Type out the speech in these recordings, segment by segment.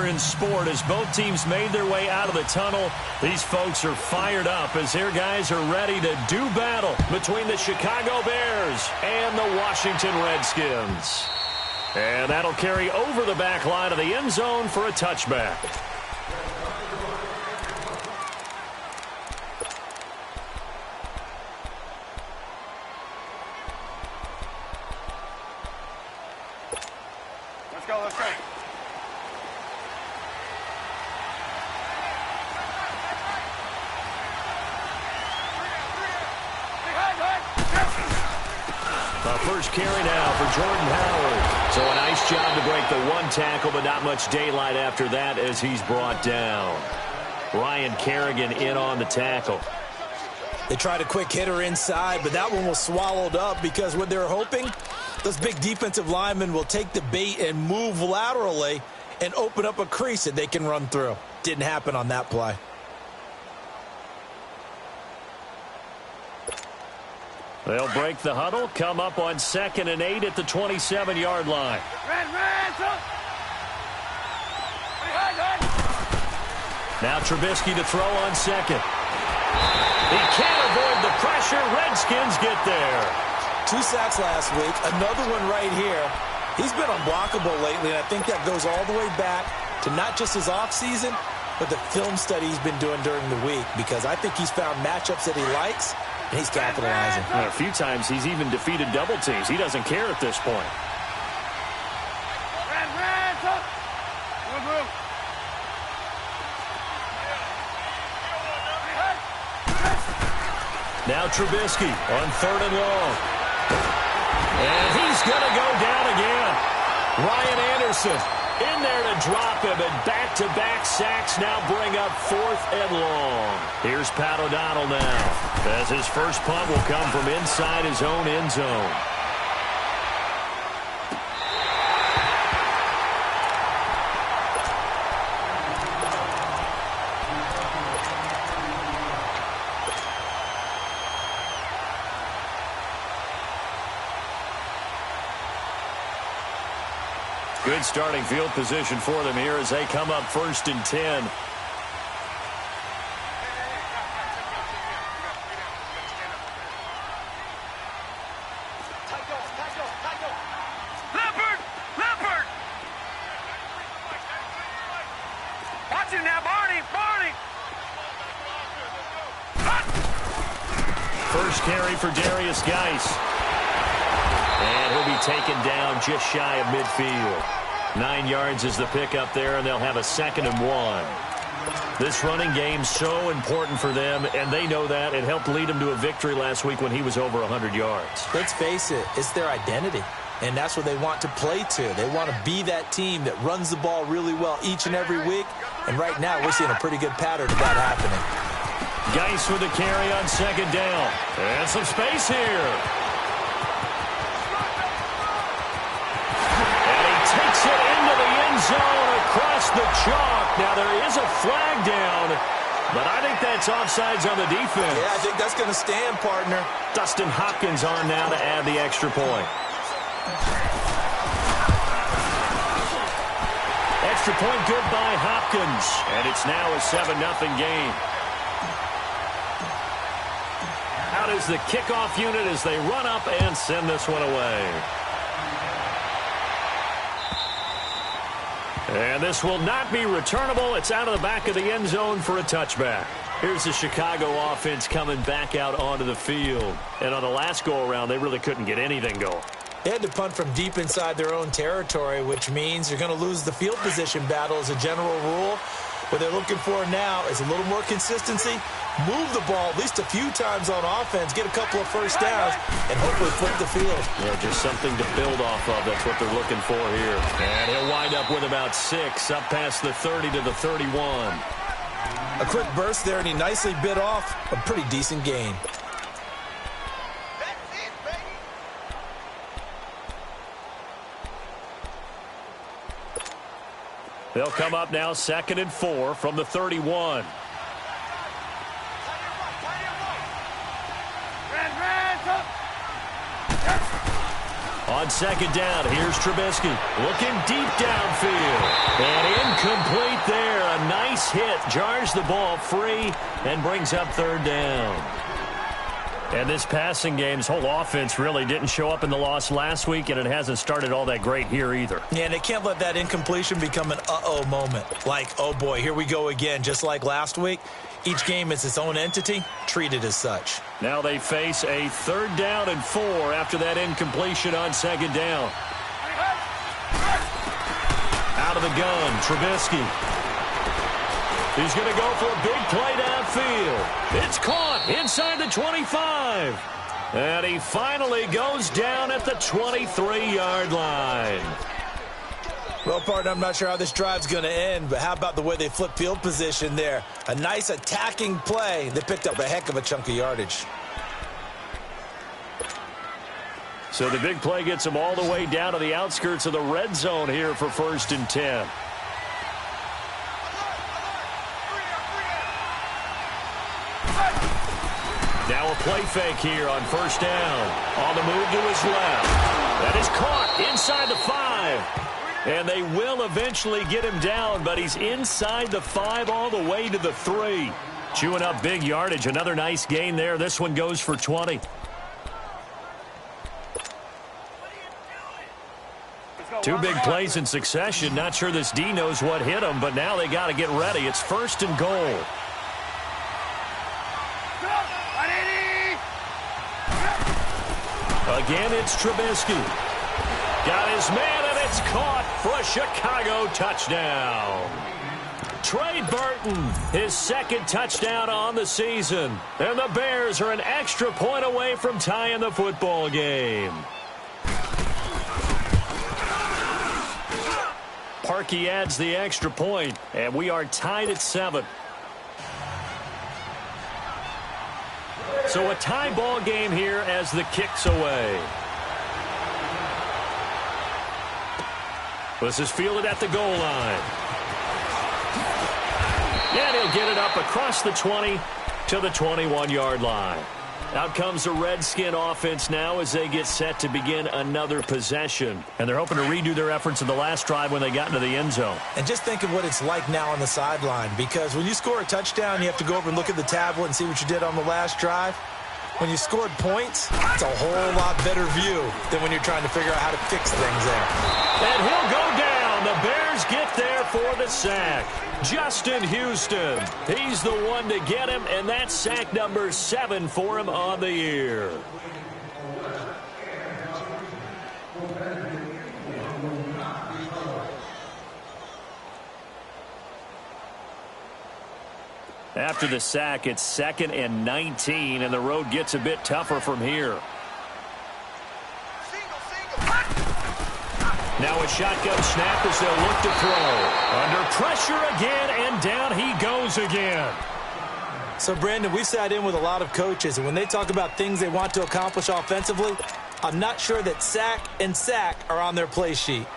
In sport, as both teams made their way out of the tunnel, these folks are fired up as their guys are ready to do battle between the Chicago Bears and the Washington Redskins. And that'll carry over the back line of the end zone for a touchback. Let's go, let's go. First carry now for Jordan Howard. So a nice job to break the one tackle, but not much daylight after that as he's brought down. Ryan Kerrigan in on the tackle. They tried a quick hitter inside, but that one was swallowed up because what they're hoping, those big defensive linemen will take the bait and move laterally and open up a crease that they can run through. Didn't happen on that play. They'll break the huddle, come up on 2nd and 8 at the 27-yard line. Now Trubisky to throw on 2nd. He can't avoid the pressure. Redskins get there. 2 sacks last week, another one right here. He's been unblockable lately, and I think that goes all the way back to not just his offseason, but the film study he's been doing during the week, because I think he's found matchups that he likes, and he's capitalizing. And a few times he's even defeated double teams. He doesn't care at this point. Now Trubisky on 3rd and long. And he's going to go down again. Ryan Anderson in there to drop him, and back-to-back sacks now bring up 4th and long. Here's Pat O'Donnell now, as his first punt will come from inside his own end zone. Good starting field position for them here as they come up 1st and 10. Leopard! Watch him now, Barney! First carry for Darius Geis. And he'll be taken down just shy of midfield. 9 yards is the pickup there, and they'll have a 2nd and 1. This running game's so important for them, and they know that. It helped lead them to a victory last week when he was over 100 yards. Let's face it, it's their identity, and that's what they want to play to. They want to be that team that runs the ball really well each and every week, and right now we're seeing a pretty good pattern of that happening. Geis with the carry on 2nd down. And some space here. Takes it into the end zone across the chalk. Now there is a flag down, but I think that's offsides on the defense. Yeah, I think that's going to stand, partner. Dustin Hopkins on now to add the extra point. Extra point good by Hopkins, and it's now a 7-0 game. Out is the kickoff unit as they run up and send this one away. And this will not be returnable. It's out of the back of the end zone for a touchback. Here's the Chicago offense coming back out onto the field. And on the last go-around, they really couldn't get anything going. They had to punt from deep inside their own territory, which means you're going to lose the field position battle as a general rule. What they're looking for now is a little more consistency, move the ball at least a few times on offense, get a couple of first downs, and hopefully flip the field. Yeah, just something to build off of. That's what they're looking for here. And he'll wind up with about 6, up past the 30 to the 31. A quick burst there, and he nicely bit off a pretty decent gain. They'll come up now 2nd and 4 from the 31. On second down, here's Trubisky looking deep downfield. And incomplete there. A nice hit. Jars the ball free and brings up third down. And this passing game's whole offense really didn't show up in the loss last week, and it hasn't started all that great here either. Yeah, and they can't let that incompletion become an uh-oh moment. Like, oh boy, here we go again, just like last week. Each game is its own entity, treated as such. Now they face a third down and 4 after that incompletion on second down. Out of the gun, Trubisky. He's going to go for a big play downfield. It's caught inside the 25. And he finally goes down at the 23-yard line. Well, partner, I'm not sure how this drive's going to end, but how about the way they flip field position there? A nice attacking play. They picked up a heck of a chunk of yardage. So the big play gets them all the way down to the outskirts of the red zone here for 1st and 10. Now a play fake here on 1st down. On the move to his left. That is caught inside the 5. And they will eventually get him down, but he's inside the 5 all the way to the 3. Chewing up big yardage. Another nice gain there. This one goes for 20. Two big plays in succession. Not sure this D knows what hit him, but now they got to get ready. It's 1st and goal. Again, it's Trubisky. Got his man, and it's caught for a Chicago touchdown. Trey Burton, his 2nd touchdown on the season. And the Bears are an extra point away from tying the football game. Parkey adds the extra point, and we are tied at 7. So a tie ball game here as the kick's away. This is fielded at the goal line. And he'll get it up across the 20 to the 21-yard line. Out comes the Redskin offense now as they get set to begin another possession. And they're hoping to redo their efforts in the last drive when they got into the end zone. And just think of what it's like now on the sideline, because when you score a touchdown, you have to go over and look at the tablet and see what you did on the last drive. When you scored points, it's a whole lot better view than when you're trying to figure out how to fix things there. And he'll go down. The Bears get there for the sack. Justin Houston, he's the one to get him, and that's sack number 7 for him on the year. After the sack, it's 2nd and 19, and the road gets a bit tougher from here. Now a shotgun snap as they'll look to throw. Under pressure again, and down he goes again. So, Brandon, we've sat in with a lot of coaches, and when they talk about things they want to accomplish offensively, I'm not sure that sack and sack are on their play sheet.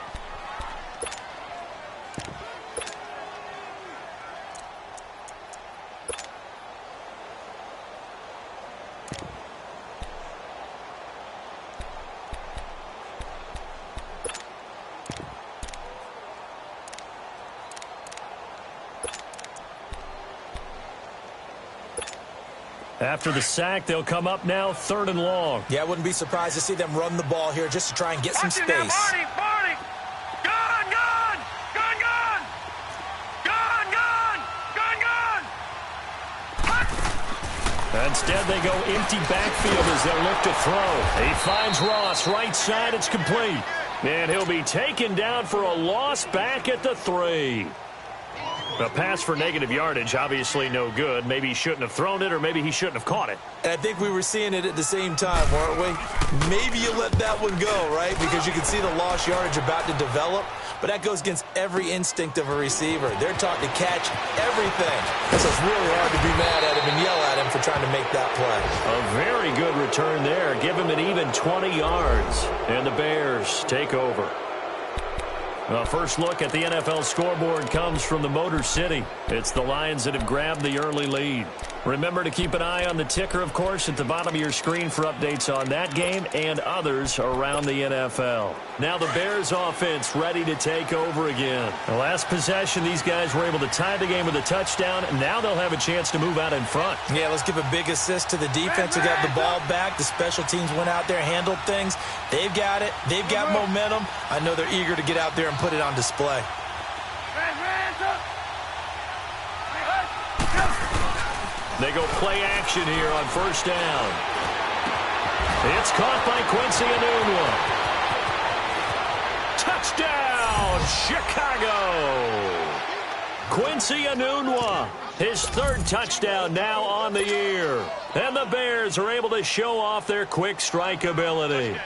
After the sack, they'll come up now 3rd and long. Yeah, I wouldn't be surprised to see them run the ball here just to try and get some space. Barney! Gun! Gun! Gun! Gun! Gun! Gun! Gun! Gun! Instead, they go empty backfield as they look to throw. He finds Ross, right side, it's complete. And he'll be taken down for a loss back at the 3. A pass for negative yardage, obviously no good. Maybe he shouldn't have thrown it, or maybe he shouldn't have caught it. And I think we were seeing it at the same time, weren't we? Maybe you let that one go, right? Because you can see the lost yardage about to develop. But that goes against every instinct of a receiver. They're taught to catch everything. So it's really hard to be mad at him and yell at him for trying to make that play. A very good return there. Give him an even 20 yards. And the Bears take over. The first look at the NFL scoreboard comes from the Motor City. It's the Lions that have grabbed the early lead. Remember to keep an eye on the ticker, of course, at the bottom of your screen for updates on that game and others around the NFL. Now the Bears offense ready to take over again. The last possession, these guys were able to tie the game with a touchdown, and now they'll have a chance to move out in front. Yeah, let's give a big assist to the defense who got the ball back. The special teams went out there, handled things. They've got it. They've got momentum. I know they're eager to get out there and put it on display. They go play action here on first down. It's caught by Quincy Enunwa. Touchdown, Chicago! Quincy Enunwa, his third touchdown now on the year. And the Bears are able to show off their quick strike ability.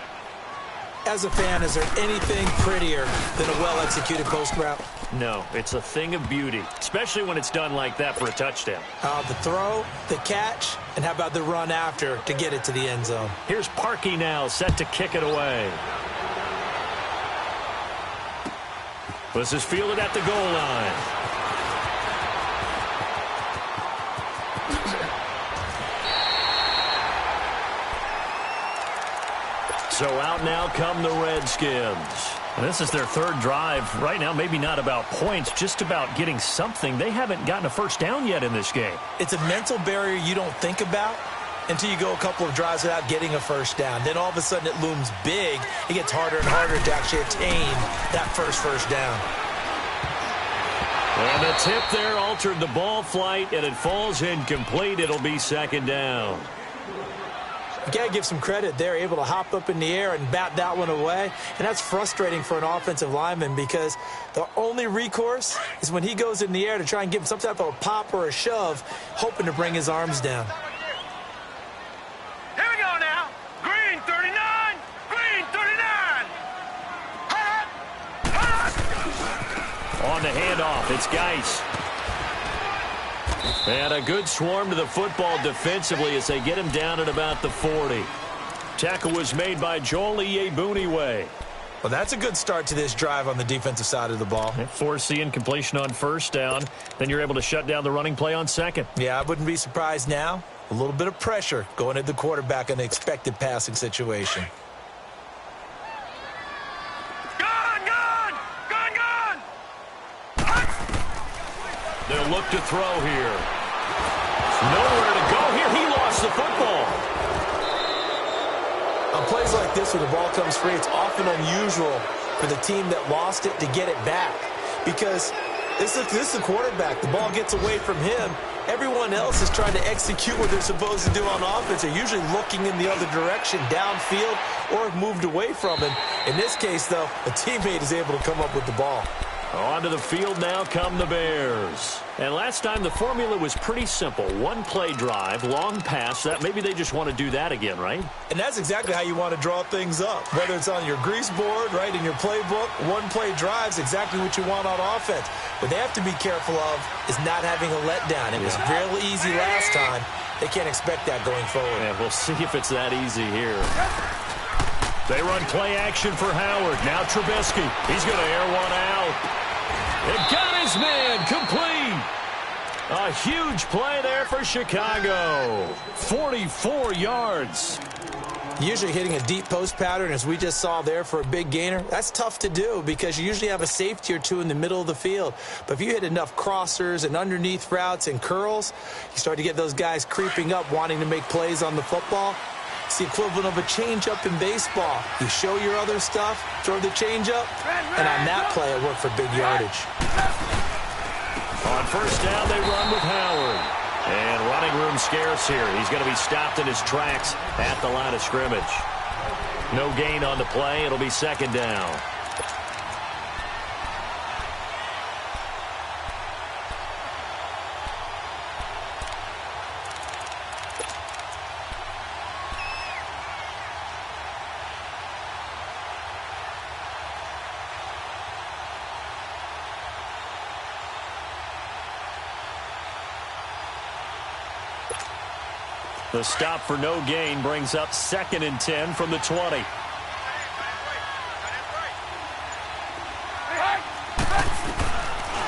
As a fan, is there anything prettier than a well-executed post route? No, it's a thing of beauty, especially when it's done like that for a touchdown. The throw, the catch, and how about the run after to get it to the end zone? Here's Parkey now, set to kick it away. This is fielded at the goal line. So out now come the Redskins. And this is their third drive. Right now, maybe not about points, just about getting something. They haven't gotten a first down yet in this game. It's a mental barrier you don't think about until you go a couple of drives without getting a first down. Then all of a sudden it looms big. It gets harder and harder to actually attain that first down. And the tip there altered the ball flight, and it falls incomplete. It'll be second down. You got to give some credit. They're able to hop up in the air and bat that one away. And that's frustrating for an offensive lineman because the only recourse is when he goes in the air to try and give him some type of a pop or a shove, hoping to bring his arms down. Here we go now. Green 39. Green 39. On the handoff, it's Geis. And a good swarm to the football defensively as they get him down at about the 40. Tackle was made by Joel Iyiegbuniwe. Well, that's a good start to this drive on the defensive side of the ball. Force the incompletion on first down. Then you're able to shut down the running play on second. Yeah, I wouldn't be surprised now. A little bit of pressure going at the quarterback in an expected passing situation. They'll look to throw here. Nowhere to go here. He lost the football. On plays like this where the ball comes free, it's often unusual for the team that lost it to get it back. Because this is the quarterback. The ball gets away from him. Everyone else is trying to execute what they're supposed to do on offense. They're usually looking in the other direction, downfield, or have moved away from him. In this case, though, a teammate is able to come up with the ball. Onto the field now come the Bears. And last time the formula was pretty simple. One play drive, long pass. That maybe they just want to do that again, right? And that's exactly how you want to draw things up. Whether it's on your grease board, right, in your playbook, one play drive is exactly what you want on offense. What they have to be careful of is not having a letdown. It was real easy last time. They can't expect that going forward. Yeah, we'll see if it's that easy here. They run play action for Howard. Now Trubisky. He's going to air one out. It got his man complete. A huge play there for Chicago. 44 yards. Usually hitting a deep post pattern, as we just saw there for a big gainer, that's tough to do because you usually have a safety or two in the middle of the field. But if you hit enough crossers and underneath routes and curls, you start to get those guys creeping up, wanting to make plays on the football. It's the equivalent of a changeup in baseball. You show your other stuff, throw the changeup, and on that play, it worked for big yardage. On first down, they run with Howard. And running room scarce here. He's going to be stopped in his tracks at the line of scrimmage. No gain on the play. It'll be second down. The stop for no gain brings up 2nd and 10 from the 20.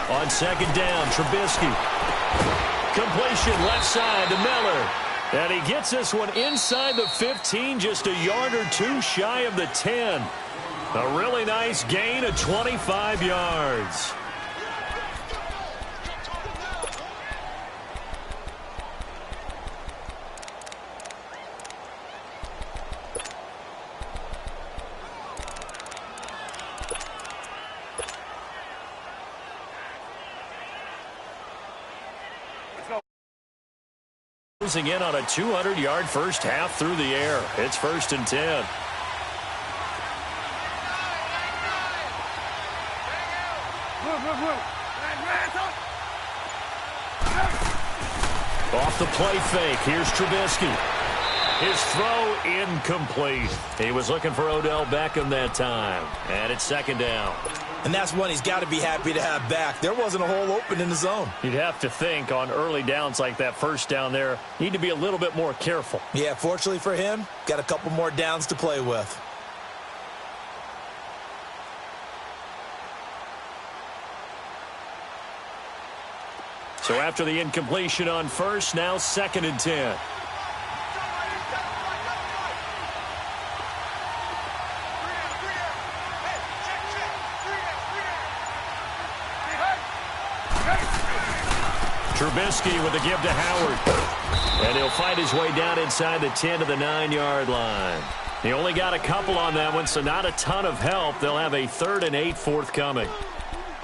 On second down, Trubisky. Completion left side to Miller. And he gets this one inside the 15, just a yard or two shy of the 10. A really nice gain of 25 yards. Closing in on a 200-yard first half through the air. It's 1st and 10. Off the play fake. Here's Trubisky. His throw incomplete. He was looking for Odell Beckham that time. And it's 2nd down. And that's one he's got to be happy to have back. There wasn't a hole open in the zone. You'd have to think on early downs like that first down there, need to be a little bit more careful. Yeah, fortunately for him, got a couple more downs to play with. So after the incompletion on first, now 2nd and 10. Trubisky with a give to Howard. And he'll fight his way down inside the 10 to the 9-yard line. He only got a couple on that one, so not a ton of help. They'll have a 3rd and 8 forthcoming.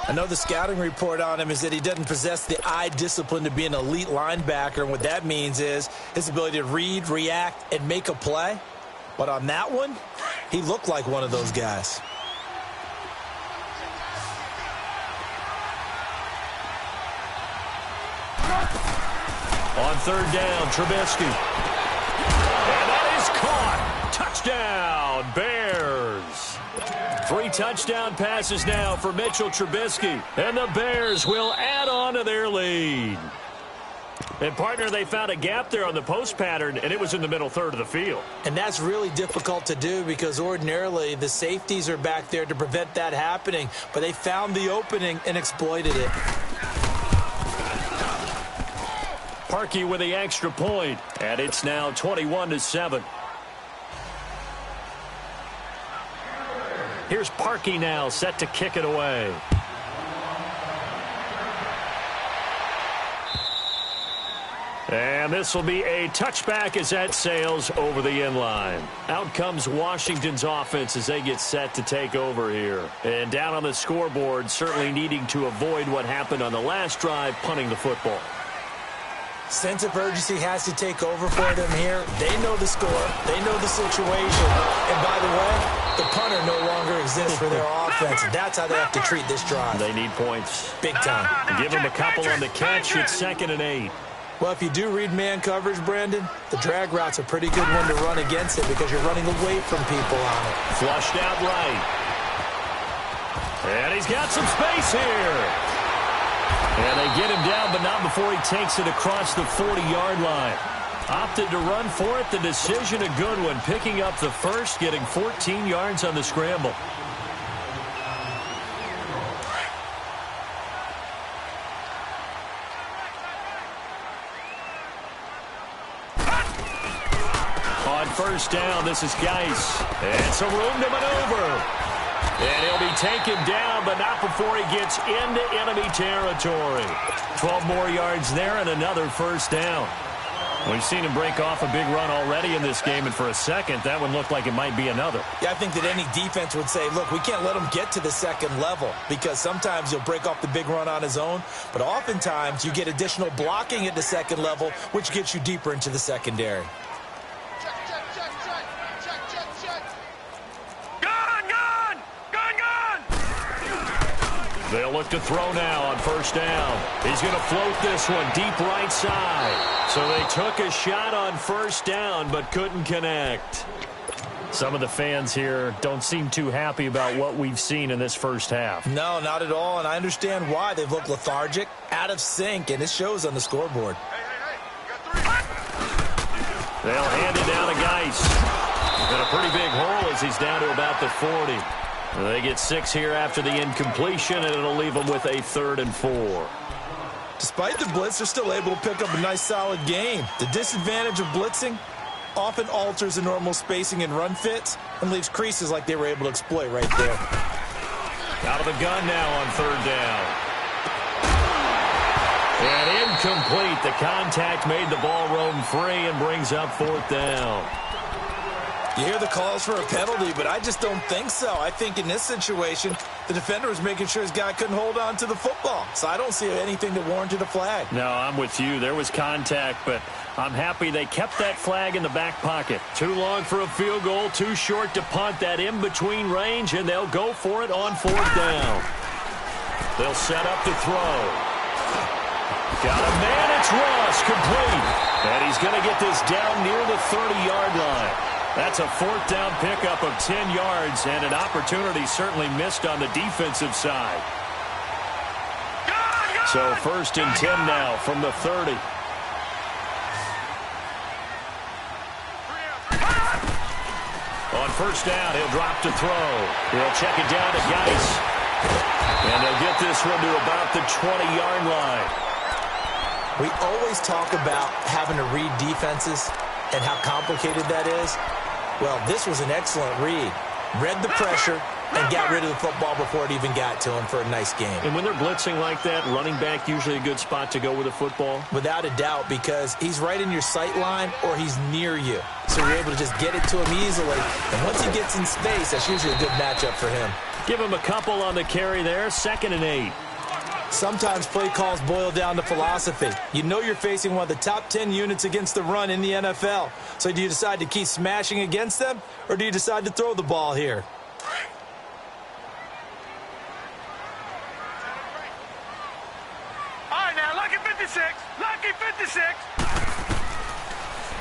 I know the scouting report on him is that he doesn't possess the eye discipline to be an elite linebacker, and what that means is his ability to read, react, and make a play. But on that one, he looked like one of those guys. On 3rd down, Trubisky. And that is caught. Touchdown, Bears. 3 touchdown passes now for Mitchell Trubisky. And the Bears will add on to their lead. And, partner, they found a gap there on the post pattern, and it was in the middle 3rd of the field. And that's really difficult to do because ordinarily the safeties are back there to prevent that happening. But they found the opening and exploited it. Parkey with the extra point, and it's now 21-7. Here's Parkey now, set to kick it away. And this will be a touchback as that sails over the end line. Out comes Washington's offense as they get set to take over here. And down on the scoreboard, certainly needing to avoid what happened on the last drive, punting the football. Sense of urgency has to take over for them here. They know the score. They know the situation. And by the way, the punter no longer exists for their offense. That's how they have to treat this drive. They need points. Big time. Give them a couple on the catch. It's 2nd and 8. Well, if you do read man coverage, Brandon, the drag route's a pretty good one to run against it because you're running away from people on it. Flushed out right. And he's got some space here. And they get him down, but not before he takes it across the 40-yard line. Opted to run for it. The decision a good one. Picking up the first, getting 14 yards on the scramble. On 1st down, this is Geis. And some room to maneuver. And he'll be taken down, but not before he gets into enemy territory. 12 more yards there and another 1st down. We've seen him break off a big run already in this game, and for a second, that one looked like it might be another. Yeah, I think that any defense would say, look, we can't let him get to the 2nd level because sometimes he'll break off the big run on his own, but oftentimes you get additional blocking at the 2nd level, which gets you deeper into the secondary. They'll look to throw now on 1st down. He's going to float this one deep right side. So they took a shot on 1st down but couldn't connect. Some of the fans here don't seem too happy about what we've seen in this first half. No, not at all, and I understand why. They've looked lethargic, out of sync, and it shows on the scoreboard. They'll hand it down to Geis. Got a pretty big hole as he's down to about the 40. They get 6 here after the incompletion, and it'll leave them with a 3rd and 4. Despite the blitz, they're still able to pick up a nice, solid gain. The disadvantage of blitzing often alters the normal spacing and run fits and leaves creases like they were able to exploit right there. Out of the gun now on third down. And incomplete. The contact made the ball roam free and brings up fourth down. You hear the calls for a penalty, but I just don't think so. I think in this situation, the defender was making sure his guy couldn't hold on to the football. So I don't see anything that warranted a flag. No, I'm with you. There was contact, but I'm happy they kept that flag in the back pocket. Too long for a field goal, too short to punt. That in-between range, and they'll go for it on fourth down. They'll set up to throw. Got a man, it's Ross, complete. And he's going to get this down near the 30-yard line. That's a fourth down pickup of 10 yards, and an opportunity certainly missed on the defensive side. So first and 10 now from the 30. On first down, he'll drop to throw. He'll check it down to Geis. And they'll get this one to about the 20-yard line. We always talk about having to read defenses and how complicated that is. Well, this was an excellent read. Read the pressure and got rid of the football before it even got to him for a nice game. And when they're blitzing like that, running back usually a good spot to go with the football? Without a doubt, because he's right in your sight line or he's near you. So you're able to just get it to him easily. And once he gets in space, that's usually a good matchup for him. Give him a couple on the carry there, 2nd and 8. Sometimes play calls boil down to philosophy. You know you're facing one of the top 10 units against the run in the NFL. So do you decide to keep smashing against them, or do you decide to throw the ball here? All right, now, lucky 56. Lucky 56.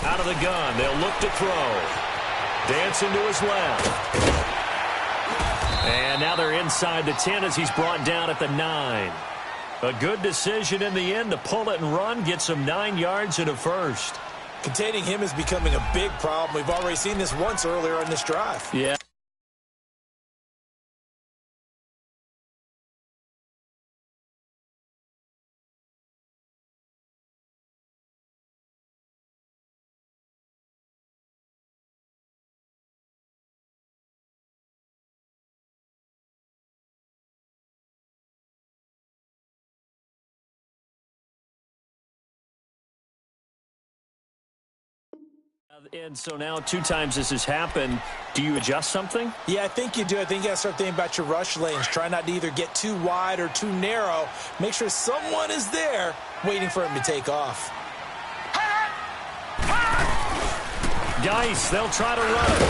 Out of the gun, they'll look to throw. Dancing to his left. And now they're inside the 10 as he's brought down at the 9. A good decision in the end to pull it and run, gets him 9 yards and a first. Containing him is becoming a big problem. We've already seen this once earlier in this drive. Yeah. And so now 2 times this has happened. Do you adjust something? Yeah, I think you do. I think you got to start thinking about your rush lanes. Try not to either get too wide or too narrow. Make sure someone is there waiting for him to take off. Geis, they'll try to run it.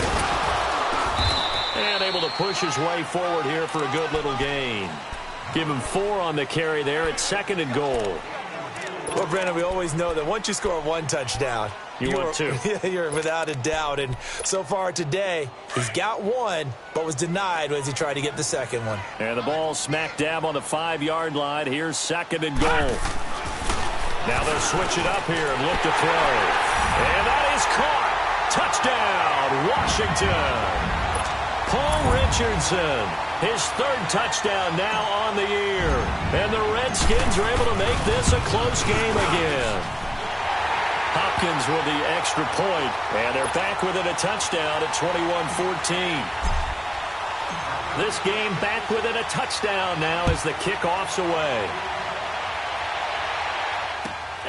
And able to push his way forward here for a good little gain. Give him 4 on the carry there. It's 2nd and goal. Well, Brandon, we always know that once you score 1 touchdown, want 2. You're without a doubt. And so far today, he's got 1, but was denied as he tried to get the second one. And the ball smack dab on the 5-yard line. Here's 2nd and goal. Now they'll switch it up here and look to throw. And that is caught. Touchdown, Washington. Paul Richardson, his 3rd touchdown now on the year. And the Redskins are able to make this a close game again. Hopkins with the extra point, and they're back within a touchdown at 21-14. This game back within a touchdown now as the kickoff's away.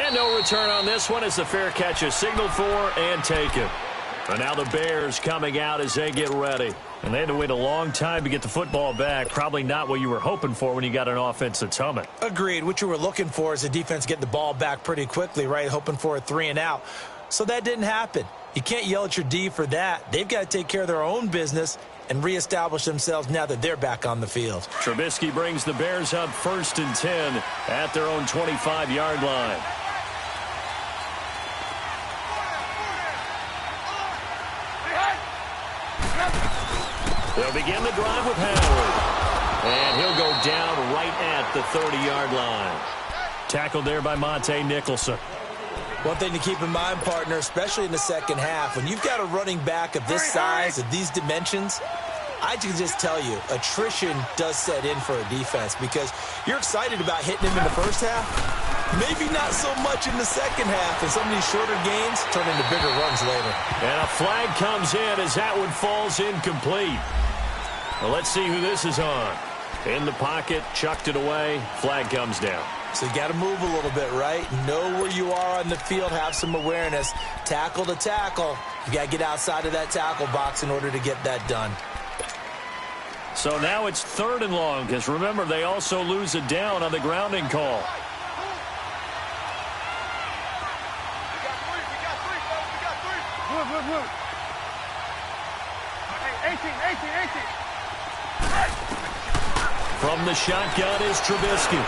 And no return on this one as the fair catch is signaled for and taken. And now the Bears coming out as they get ready. And they had to wait a long time to get the football back. Probably not what you were hoping for when you got an offense that's humming. Agreed. What you were looking for is the defense getting the ball back pretty quickly, right? Hoping for a 3 and out. So that didn't happen. You can't yell at your D for that. They've got to take care of their own business and reestablish themselves now that they're back on the field. Trubisky brings the Bears up 1st and 10 at their own 25-yard line. They'll begin the drive with Howard. And he'll go down right at the 30-yard line. Tackled there by Monte Nicholson. One thing to keep in mind, partner, especially in the second half, when you've got a running back of this size, of these dimensions, I can just tell you, attrition does set in for a defense because you're excited about hitting him in the first half, Maybe not so much in the second half, and some of these shorter gains turn into bigger runs later. And a flag comes in as that one falls incomplete. Well, let's see who this is on. In the pocket, chucked it away, flag comes down. So you got to move a little bit, right? Know where you are on the field, have some awareness. Tackle to tackle. You got to get outside of that tackle box in order to get that done. So now it's 3rd and long, because remember, they also lose a down on the grounding call. From the shotgun is Trubisky.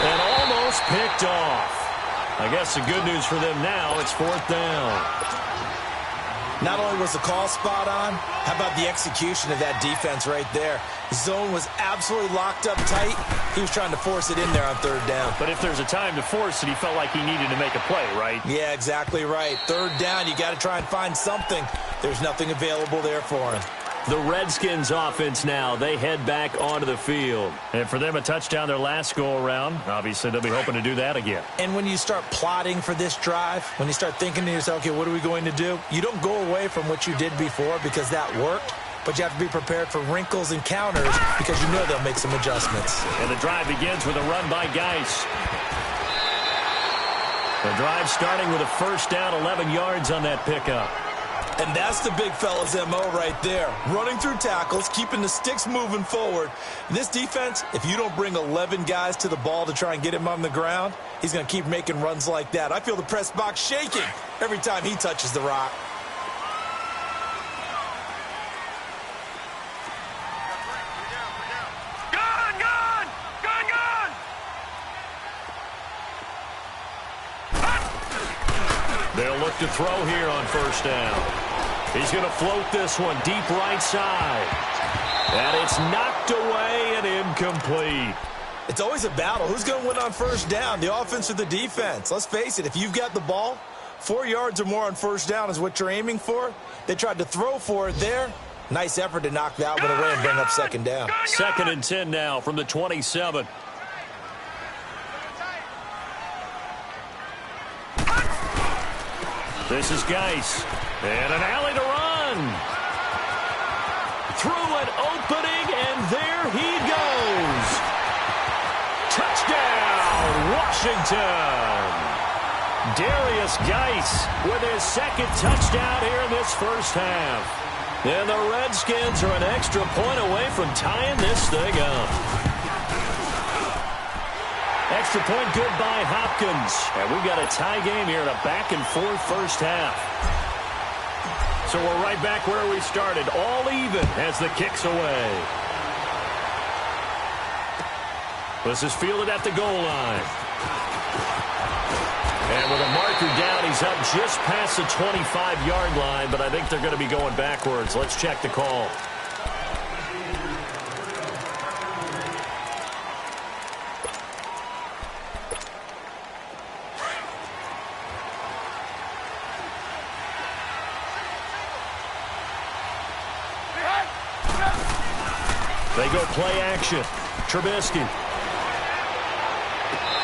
And almost picked off. I guess the good news for them now, it's 4th down. Not only was the call spot on, how about the execution of that defense right there? Zone was absolutely locked up tight. He was trying to force it in there on 3rd down. But if there's a time to force it, he felt like he needed to make a play, right? Yeah, exactly right. 3rd down, you got to try and find something. There's nothing available there for him. The Redskins offense now, they head back onto the field. And for them, a touchdown their last go-around. Obviously, they'll be hoping to do that again. And when you start plotting for this drive, when you start thinking to yourself, okay, what are we going to do? You don't go away from what you did before because that worked, but you have to be prepared for wrinkles and counters because you know they'll make some adjustments. And the drive begins with a run by Geis. The drive starting with a 1st down, 11 yards on that pickup. And that's the big fella's MO right there. Running through tackles, keeping the sticks moving forward. This defense, if you don't bring 11 guys to the ball to try and get him on the ground, he's going to keep making runs like that. I feel the press box shaking every time he touches the rock. They'll look to throw here on 1st down. He's going to float this one deep right side. And it's knocked away and incomplete. It's always a battle. Who's going to win on 1st down, the offense or the defense? Let's face it, if you've got the ball, 4 yards or more on 1st down is what you're aiming for. They tried to throw for it there. Nice effort to knock that one away and bring up 2nd down. 2nd and 10 now from the 27. This is Geis. And an alley to run. Through an opening, and there he goes. Touchdown, Washington. Darius Geis with his 2nd touchdown here in this 1st half. And the Redskins are an extra point away from tying this thing up. Extra point good by Hopkins. And we've got a tie game here in a back-and-forth 1st half. So we're right back where we started, all even as the kick's away. This is fielded at the goal line. And with a marker down, he's up just past the 25-yard line, but I think they're going to be going backwards. Let's check the call. They go play action. Trubisky.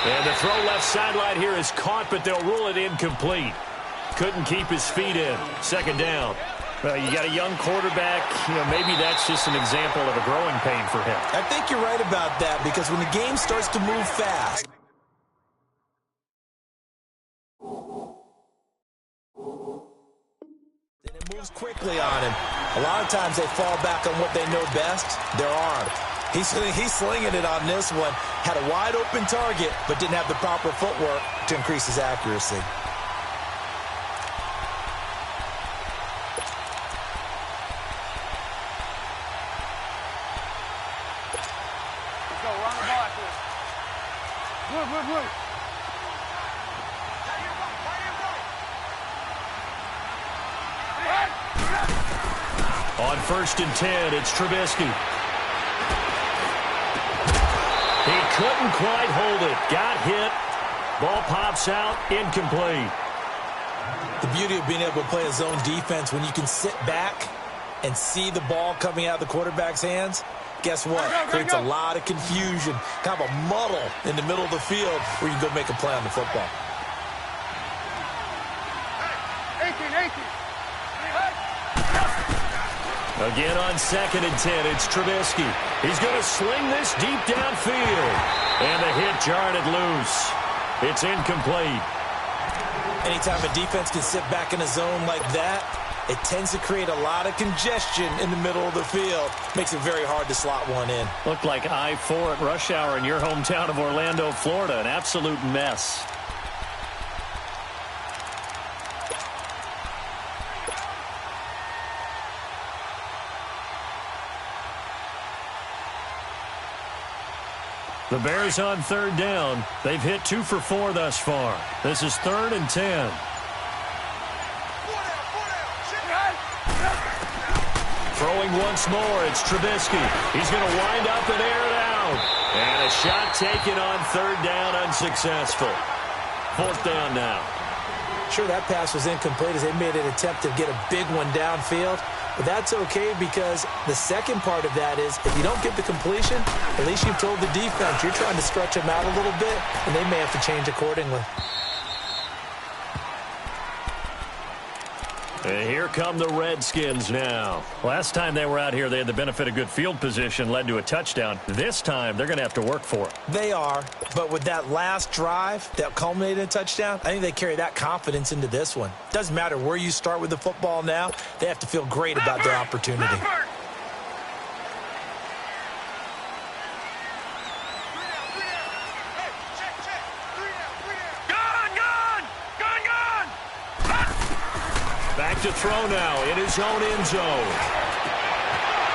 And the throw left sideline here is caught, but they'll rule it incomplete. Couldn't keep his feet in. 2nd down. You got a young quarterback. Maybe that's just an example of a growing pain for him. I think you're right about that because when the game starts to move fast, and it moves quickly on him, a lot of times they fall back on what they know best, their arm. He's slinging it on this one. Had a wide open target, but didn't have the proper footwork to increase his accuracy. Go, run the ball after this. Wood. On 1st and 10, it's Trubisky. He couldn't quite hold it. Got hit. Ball pops out. Incomplete. The beauty of being able to play a zone defense when you can sit back and see the ball coming out of the quarterback's hands, guess what? Creates a lot of confusion, kind of a muddle in the middle of the field where you can go make a play on the football. 18. Again on 2nd and 10, it's Trubisky. He's going to sling this deep downfield. And the hit jarred it loose. It's incomplete. Anytime a defense can sit back in a zone like that, it tends to create a lot of congestion in the middle of the field. Makes it very hard to slot one in. Looked like I-4 at rush hour in your hometown of Orlando, Florida. An absolute mess. The Bears on 3rd down. They've hit 2 for 4 thus far. This is 3rd and 10. Throwing once more, it's Trubisky. He's going to wind up and air it out. And a shot taken on 3rd down, unsuccessful. 4th down now. Sure, that pass was incomplete as they made an attempt to get a big one downfield. But that's okay because the second part of that is if you don't get the completion, at least you've told the defense you're trying to stretch them out a little bit, and they may have to change accordingly. And here come the Redskins now. Last time they were out here, they had the benefit of good field position, led to a touchdown. This time, they're going to have to work for it. They are, but with that last drive that culminated in a touchdown, I think they carry that confidence into this one. Doesn't matter where you start with the football now, they have to feel great about their opportunity. Back to throw now in his own end zone.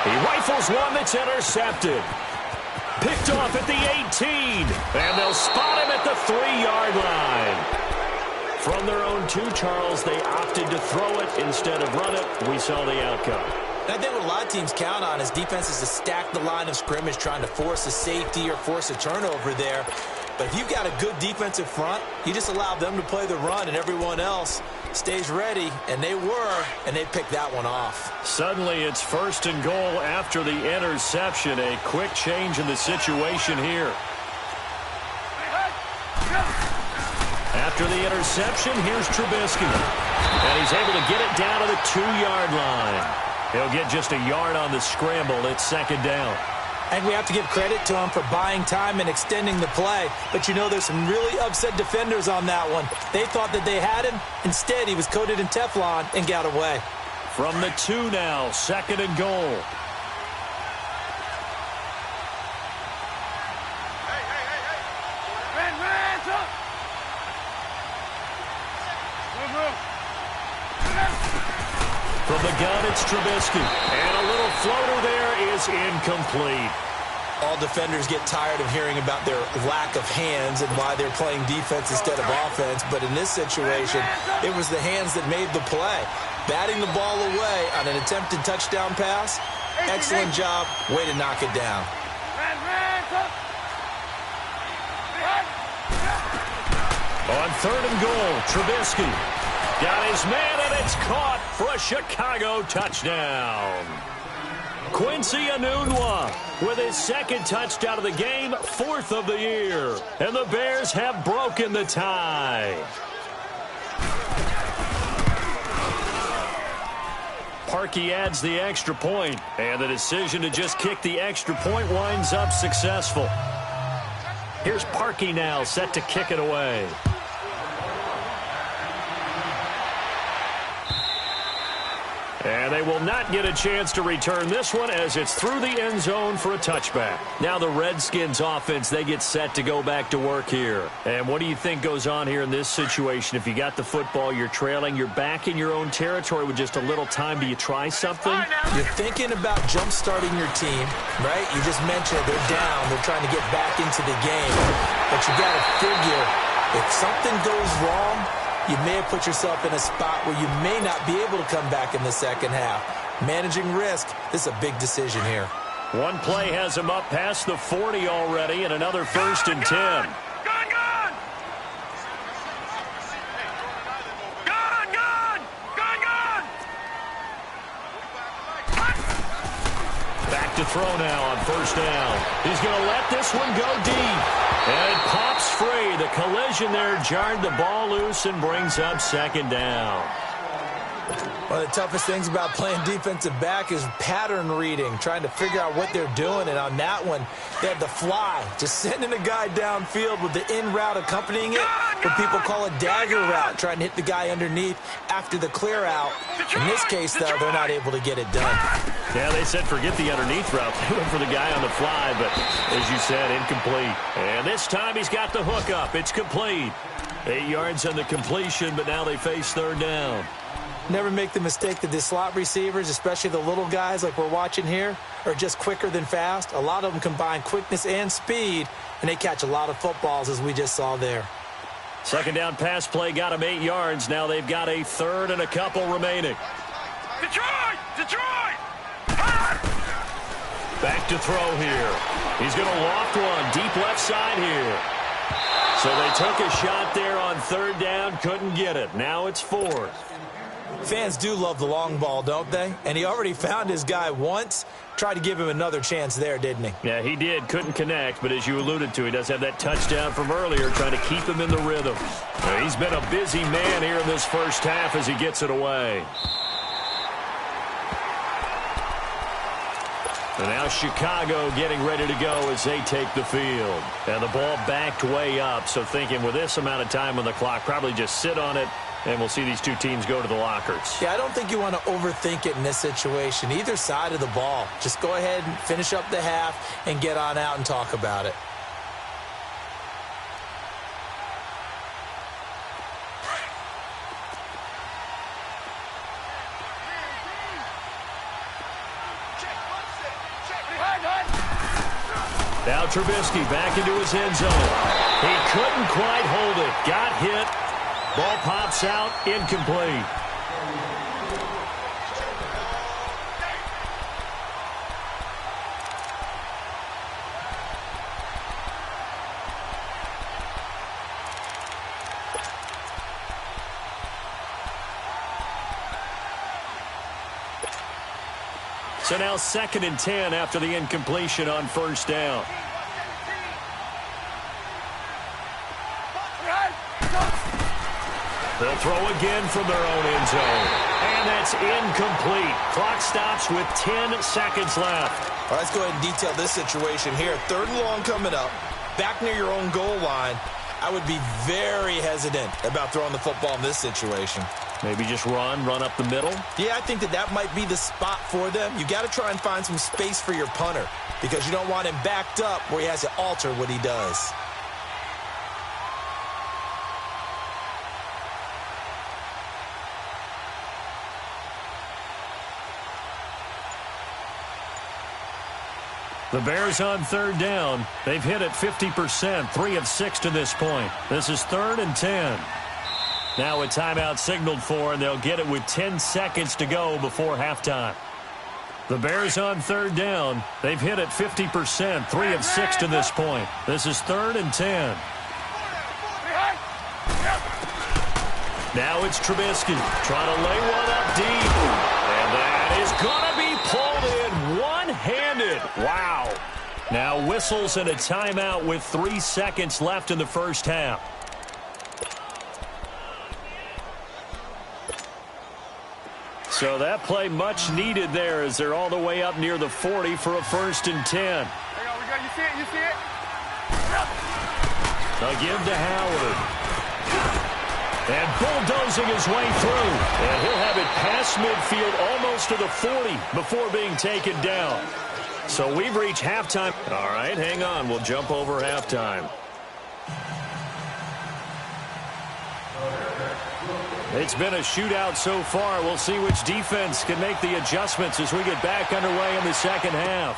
He rifles one that's intercepted. Picked off at the 18. And they'll spot him at the 3-yard line. From their own 2, Charles, they opted to throw it instead of run it. We saw the outcome. And I think what a lot of teams count on is defenses to stack the line of scrimmage, trying to force a safety or force a turnover there. But if you've got a good defensive front, you just allow them to play the run and everyone else stays ready, and they were, and they picked that one off. Suddenly it's 1st and goal after the interception. A quick change in the situation here. After the interception, here's Trubisky. And he's able to get it down to the 2-yard line. He'll get just a yard on the scramble. It's 2nd down. I think we have to give credit to him for buying time and extending the play. But you know there's some really upset defenders on that one. They thought that they had him. Instead, he was coated in Teflon and got away. From the 2 now, 2nd and goal. Hands up. From the gun, it's Trubisky. And a little floater there is incomplete. All defenders get tired of hearing about their lack of hands and why they're playing defense instead of offense. But in this situation, it was the hands that made the play. Batting the ball away on an attempted touchdown pass. Excellent job. Way to knock it down. On 3rd and goal, Trubisky got his man, and it's caught for a Chicago touchdown. Quincy Enunwa with his 2nd touchdown of the game, 4th of the year. And the Bears have broken the tie. Parkey adds the extra point, and the decision to just kick the extra point winds up successful. Here's Parkey now, set to kick it away. And they will not get a chance to return this one as it's through the end zone for a touchback. Now the Redskins offense, they get set to go back to work here. And what do you think goes on here in this situation? If you got the football, you're trailing, you're back in your own territory with just a little time. Do you try something? You're thinking about jump-starting your team, right? You just mentioned they're down. They're trying to get back into the game. But you got to figure if something goes wrong, you may have put yourself in a spot where you may not be able to come back in the second half. Managing risk, this is a big decision here. One play has him up past the 40 already, and another 1st and 10. Gone! Back to throw now on first down. He's going to let this one go deep. And it pops free. The collision there jarred the ball loose and brings up second down. One of the toughest things about playing defensive back is pattern reading, trying to figure out what they're doing. And on that one, they had the fly, just sending a guy downfield with the in route accompanying it. What people call a dagger route, trying to hit the guy underneath after the clear out. In this case, though, they're not able to get it done. Yeah, they said forget the underneath route. They went for the guy on the fly, but as you said, incomplete. And this time he's got the hook up. It's complete. 8 yards on the completion, but now they face third down. Never make the mistake that the slot receivers, especially the little guys like we're watching here, are just quicker than fast. A lot of them combine quickness and speed, and they catch a lot of footballs, as we just saw there. Second down pass play got him 8 yards. Now they've got a third and a couple remaining. Detroit! Detroit! Back to throw here. He's going to loft one deep left side here. So they took a shot there on third down, couldn't get it. Now it's fourth. Fans do love the long ball, don't they? And he already found his guy once. Tried to give him another chance there, didn't he? Yeah, he did. Couldn't connect, but as you alluded to, he does have that touchdown from earlier, trying to keep him in the rhythm. Now, he's been a busy man here in this first half as he gets it away. And now Chicago getting ready to go as they take the field. And the ball backed way up, so thinking with this amount of time on the clock, probably just sit on it, and we'll see these two teams go to the lockers. Yeah, I don't think you want to overthink it in this situation. Either side of the ball. Just go ahead and finish up the half and get on out and talk about it. Now Trubisky back into his end zone. He couldn't quite hold it. Got hit. Ball pops out, incomplete. So now 2nd and 10 after the incompletion on first down. They'll throw again from their own end zone. And that's incomplete. Clock stops with 10 seconds left. All right, let's go ahead and detail this situation here. 3rd and long coming up. Back near your own goal line. I would be very hesitant about throwing the football in this situation. Maybe just run up the middle? Yeah, I think that might be the spot for them. You got to try and find some space for your punter because you don't want him backed up where he has to alter what he does. The Bears on 3rd down. They've hit it 50%, 3 of 6 to this point. This is 3rd and 10. Now a timeout signaled for, and they'll get it with 10 seconds to go before halftime. The Bears on 3rd down. They've hit it 50%, 3 of 6 to this point. This is 3rd and 10. Now it's Trubisky trying to lay one up deep. And that is going to be pulled in one-handed. Wow. Now whistles and a timeout with 3 seconds left in the first half. So that play much needed there as they're all the way up near the 40 for a 1st and 10. You see it? You see it? They'll give to Howard. And bulldozing his way through. And he'll have it past midfield almost to the 40 before being taken down. So we've reached halftime. All right, hang on. We'll jump over halftime. It's been a shootout so far. We'll see which defense can make the adjustments as we get back underway in the second half.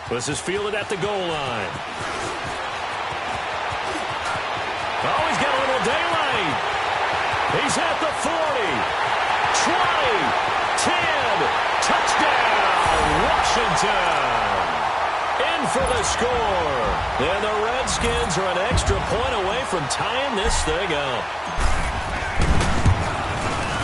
This is fielded at the goal line. Oh, he's got a little daylight. He's at the 40, 20, 10, touchdown, Washington. In for the score. And the Redskins are an extra point away from tying this thing up.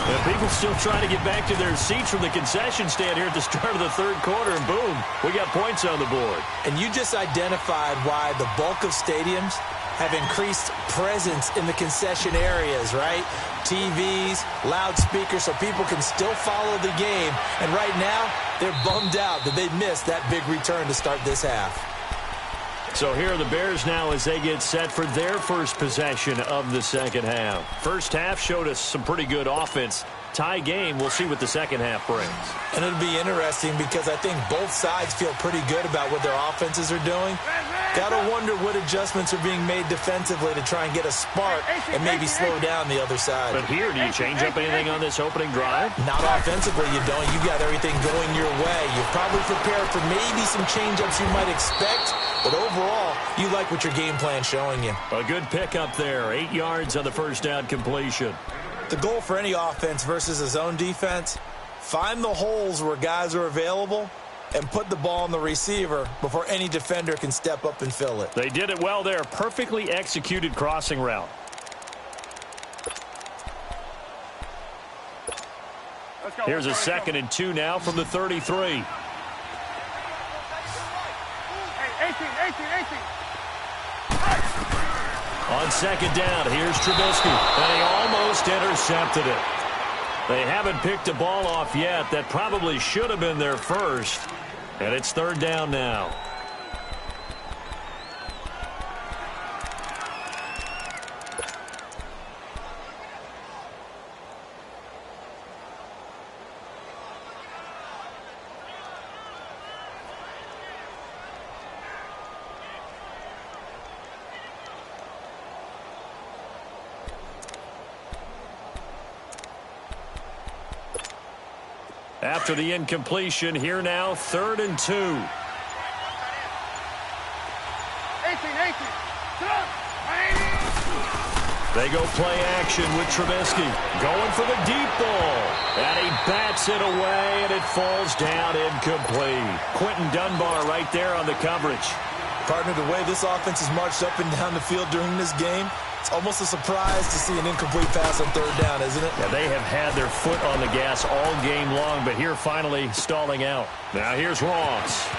And people still trying to get back to their seats from the concession stand here at the start of the third quarter, and boom, we got points on the board. And you just identified why the bulk of stadiums have increased presence in the concession areas, right? TVs, loudspeakers, so people can still follow the game. And right now, they're bummed out that they missed that big return to start this half. So here are the Bears now as they get set for their first possession of the second half. First half showed us some pretty good offense. Tie game, we'll see what the second half brings. And it'll be interesting because I think both sides feel pretty good about what their offenses are doing. Gotta wonder what adjustments are being made defensively to try and get a spark and maybe slow down the other side. But here, do you change up anything on this opening drive? Not offensively, you don't. You got everything going your way. You're probably prepared for maybe some change-ups you might expect, but overall, you like what your game plan's showing you. A good pickup there. 8 yards on the first down completion. The goal for any offense versus a zone defense, find the holes where guys are available and put the ball on the receiver before any defender can step up and fill it. They did it well there. Perfectly executed crossing route. Here's a 2nd and 2 now from the 33. Hey, 18. On second down, here's Trubisky, and he almost intercepted it. They haven't picked a ball off yet. That probably should have been their first, and it's third down now. After the incompletion, here now, 3rd and 2. 18. They go play action with Trubisky. Going for the deep ball. And he bats it away, and it falls down incomplete. Quentin Dunbar right there on the coverage. Partner, the way this offense has marched up and down the field during this game, it's almost a surprise to see an incomplete pass on third down, isn't it? Yeah, they have had their foot on the gas all game long, but here finally stalling out. Now here's Ross.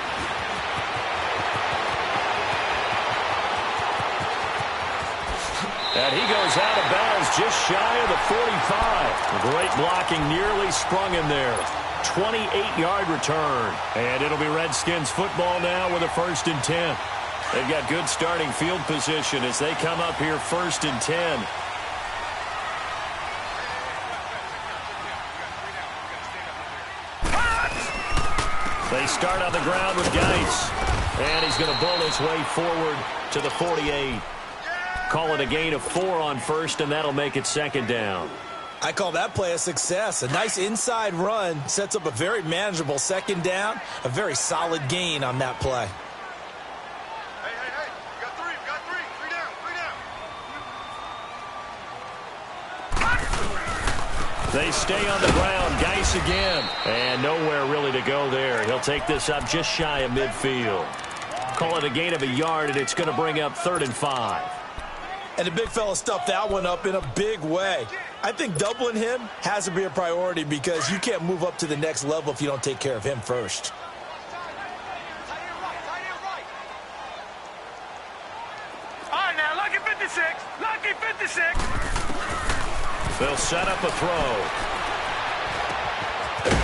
And he goes out of bounds just shy of the 45. Great blocking, nearly sprung him there. 28-yard return. And it'll be Redskins football now with a 1st and 10. They've got good starting field position as they come up here 1st and 10. They start on the ground with Geis. And he's going to bull his way forward to the 48. Call it a gain of 4 on first, and that'll make it 2nd down. I call that play a success. A nice inside run sets up a very manageable 2nd down. A very solid gain on that play. Hey. We got three. Three down. They stay on the ground. Geis again. And nowhere really to go there. He'll take this up just shy of midfield. Call it a gain of a yard, and it's going to bring up 3rd and 5. And the big fella stuffed that one up in a big way. I think doubling him has to be a priority because you can't move up to the next level if you don't take care of him first. All right, now, lucky 56. Lucky 56. They'll set up a throw.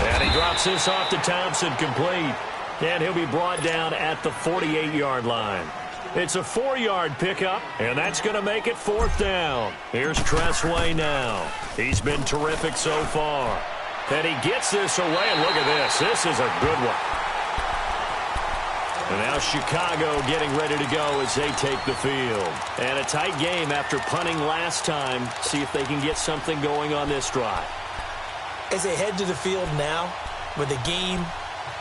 And he drops this off to Thompson, complete. And he'll be brought down at the 48-yard line. It's a 4-yard pickup, and that's going to make it 4th down. Here's Tressway now. He's been terrific so far. And he gets this away, and look at this. This is a good one. And now Chicago getting ready to go as they take the field. And a tight game after punting last time. See if they can get something going on this drive. As they head to the field now, with the game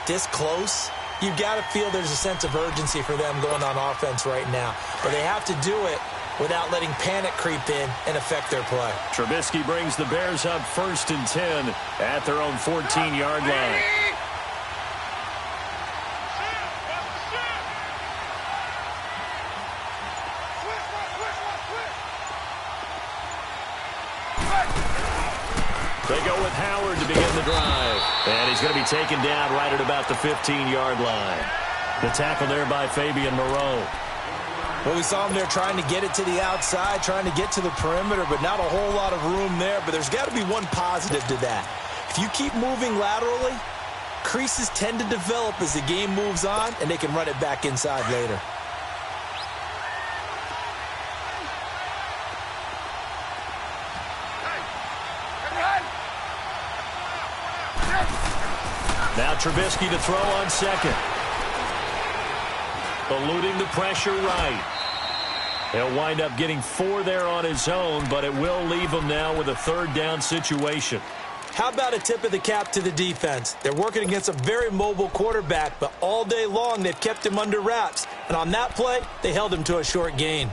this close, you've got to feel there's a sense of urgency for them going on offense right now. But they have to do it without letting panic creep in and affect their play. Trubisky brings the Bears up 1st and 10 at their own 14-yard line. They go with Howard to begin the drive. And he's going to be taken down right at about the 15-yard line. The tackle there by Fabian Moreau. Well, we saw him there trying to get it to the outside, trying to get to the perimeter, but not a whole lot of room there. But there's got to be one positive to that. If you keep moving laterally, creases tend to develop as the game moves on, and they can run it back inside later. Now Trubisky to throw on second. Eluding the pressure right. He'll wind up getting 4 there on his own, but it will leave him now with a third down situation. How about a tip of the cap to the defense? They're working against a very mobile quarterback, but all day long they've kept him under wraps. And on that play, they held him to a short gain.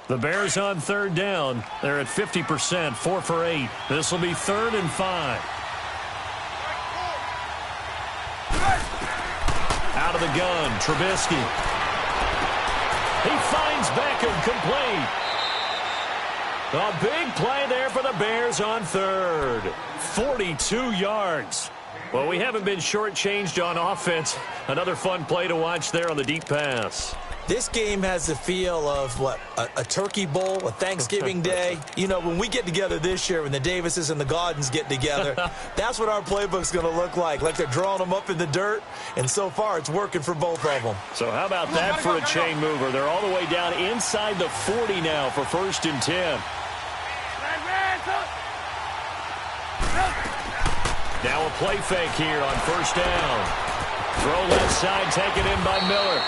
The Bears on third down. They're at 50%, 4 for 8. This will be 3rd and 5. Out of the gun, Trubisky. He finds Beckham complete. A big play there for the Bears on third. 42 yards. Well, we haven't been shortchanged on offense. Another fun play to watch there on the deep pass. This game has the feel of, what, a turkey bowl, a Thanksgiving day. You know, when we get together this year, when the Davises and the Gaudens get together, that's what our playbook's going to look like they're drawing them up in the dirt, and so far it's working for both of them. So how about that for a chain mover? They're all the way down inside the 40 now for 1st and 10. Now a play fake here on 1st down. Throw left side, taken in by Miller.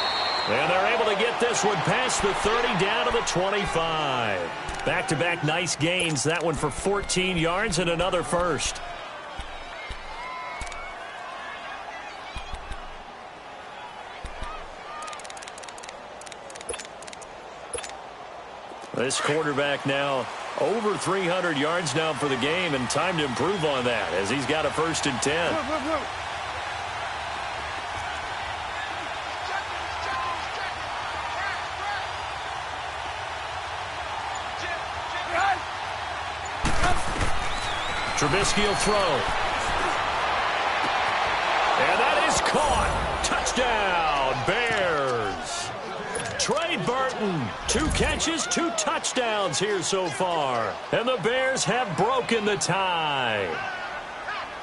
And they're able to get this one past the 30 down to the 25. Back-to-back nice gains. That one for 14 yards and another first. This quarterback now over 300 yards now for the game, and time to improve on that as he's got a 1st and 10. Trubisky will throw. And that is caught. Touchdown, Bears. Trey Burton, 2 catches, 2 touchdowns here so far. And the Bears have broken the tie.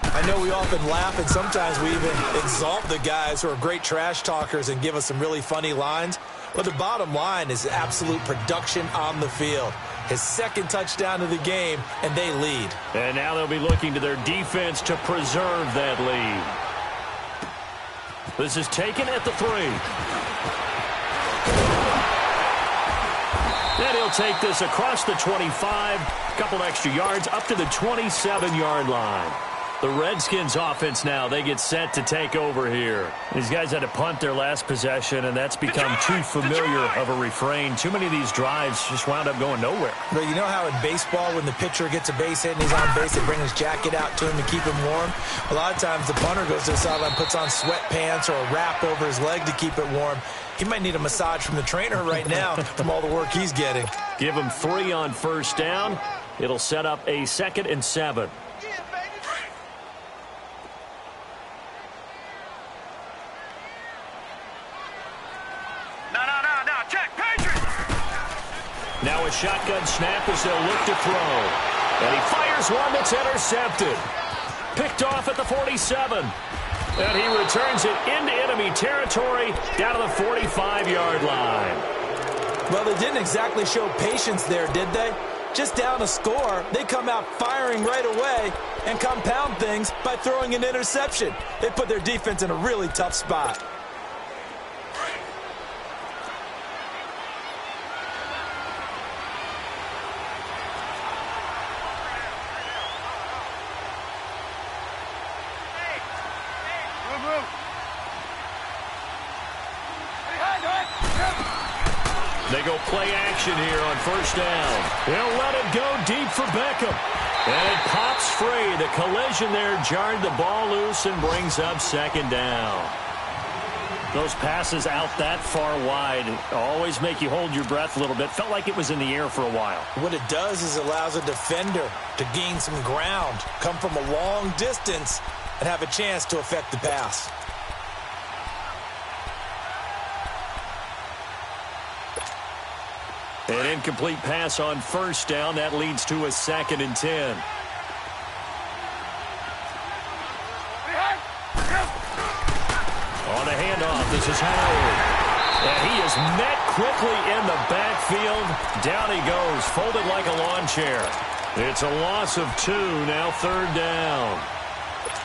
I know we often laugh, and sometimes we even exalt the guys who are great trash talkers and give us some really funny lines. But the bottom line is absolute production on the field. His 2nd touchdown of the game, and they lead. And now they'll be looking to their defense to preserve that lead. This is taken at the 3. Then he'll take this across the 25, a couple extra yards, up to the 27-yard line. The Redskins offense now, they get set to take over here. These guys had to punt their last possession, and that's become too familiar of a refrain. Too many of these drives just wound up going nowhere. But you know how in baseball, when the pitcher gets a base hit and he's on base, they bring his jacket out to him to keep him warm? A lot of times the punter goes to the sideline, puts on sweatpants or a wrap over his leg to keep it warm. He might need a massage from the trainer right now from all the work he's getting. Give him 3 on 1st down. It'll set up a 2nd and 7. Now a shotgun snap as they'll look to throw. And he fires one that's intercepted. Picked off at the 47. And he returns it into enemy territory down to the 45-yard line. Well, they didn't exactly show patience there, did they? Just down a score, they come out firing right away and compound things by throwing an interception. They put their defense in a really tough spot. They go play action here on first down. They'll let it go deep for Beckham. And it pops free. The collision there jarred the ball loose and brings up second down. Those passes out that far wide always make you hold your breath a little bit. Felt like it was in the air for a while. What it does is it allows a defender to gain some ground, come from a long distance, and have a chance to affect the pass. An incomplete pass on first down. That leads to a 2nd and 10. On a handoff, this is Howard. And he is met quickly in the backfield. Down he goes, folded like a lawn chair. It's a loss of 2, now 3rd down.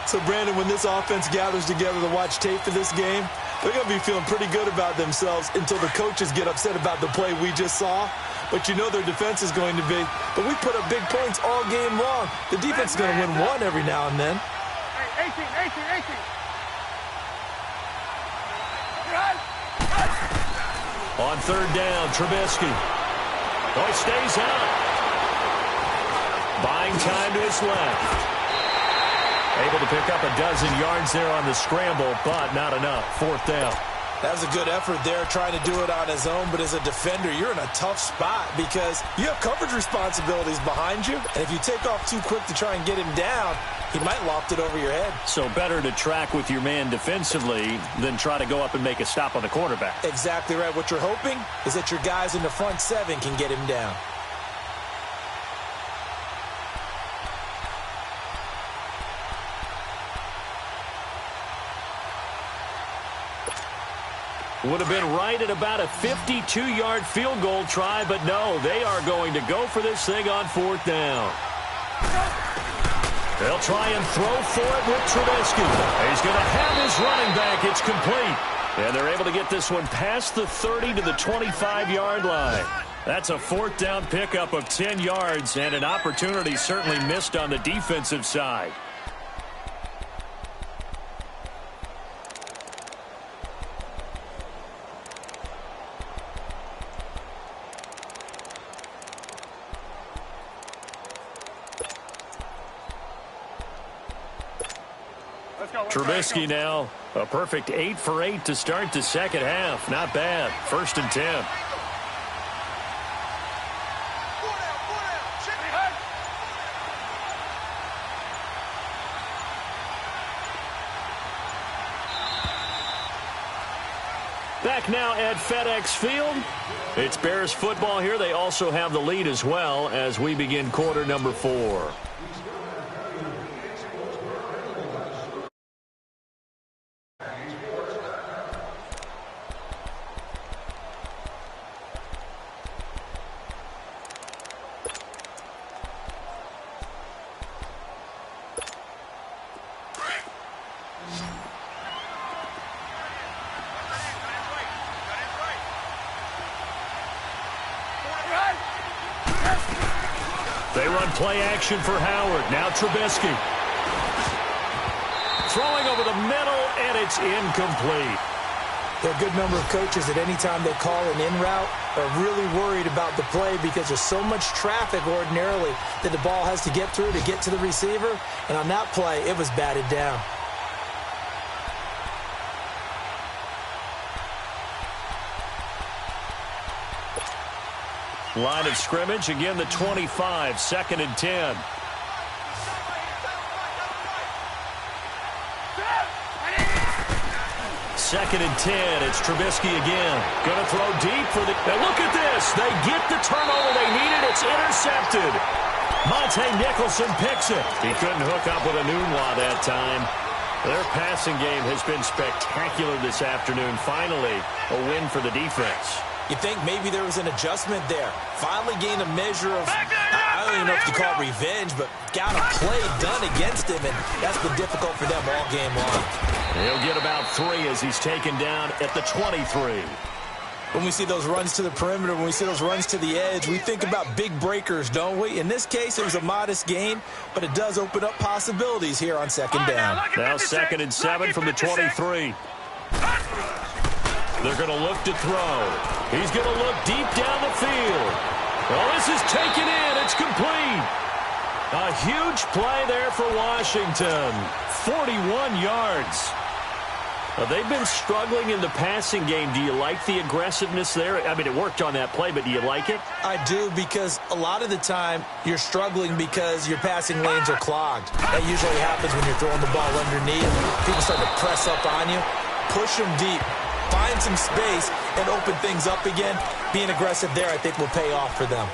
So, Brandon, when this offense gathers together to watch tape for this game, they're going to be feeling pretty good about themselves until the coaches get upset about the play we just saw. But you know their defense is going to be. But we put up big points all game long. The defense is going to win one every now and then. 18. On 3rd down, Trubisky. Oh, he stays out. Buying time to his left. Able to pick up a dozen yards there on the scramble, but not enough. 4th down. That was a good effort there, trying to do it on his own. But as a defender, you're in a tough spot because you have coverage responsibilities behind you. And if you take off too quick to try and get him down, he might loft it over your head. So better to track with your man defensively than try to go up and make a stop on the quarterback. Exactly right. What you're hoping is that your guys in the front 7 can get him down. Would have been right at about a 52-yard field goal try, but no, they are going to go for this thing on 4th down. They'll try and throw for it with Trubisky. He's going to have his running back. It's complete. And they're able to get this one past the 30 to the 25-yard line. That's a 4th down pickup of 10 yards and an opportunity certainly missed on the defensive side. Trubisky now, a perfect 8 for 8 to start the second half. Not bad. 1st and 10. Back now at FedEx Field. It's Bears football here. They also have the lead as well as we begin quarter number 4. They run play action for Howard. Now Trubisky. Throwing over the middle, and it's incomplete. There are a good number of coaches that any time they call an in route are really worried about the play because there's so much traffic ordinarily that the ball has to get through to get to the receiver. And on that play, it was batted down. Line of scrimmage, again the 25, 2nd and 10. Second and 10, it's Trubisky again. Going to throw deep for the... Now look at this. They get the turnover they needed. It's intercepted. Monte Nicholson picks it. He couldn't hook up with a Nunwa that time. Their passing game has been spectacular this afternoon. Finally, a win for the defense. You think maybe there was an adjustment there. Finally gained a measure of, I don't even know if you call it revenge, but got a play done against him, and that's been difficult for them all game long. He'll get about 3 as he's taken down at the 23. When we see those runs to the perimeter, when we see those runs to the edge, we think about big breakers, don't we? In this case, it was a modest gain, but it does open up possibilities here on second down. Now 2nd and 7 from the 23. They're going to look to throw. He's going to look deep down the field. Well, this is taken in. It's complete. A huge play there for Washington. 41 yards. They've been struggling in the passing game. Do you like the aggressiveness there? I mean, it worked on that play, but do you like it? I do, because a lot of the time you're struggling because your passing lanes are clogged. That usually happens when you're throwing the ball underneath. People start to press up on you. Push them deep. Find some space and open things up again. Being aggressive there, I think, will pay off for them.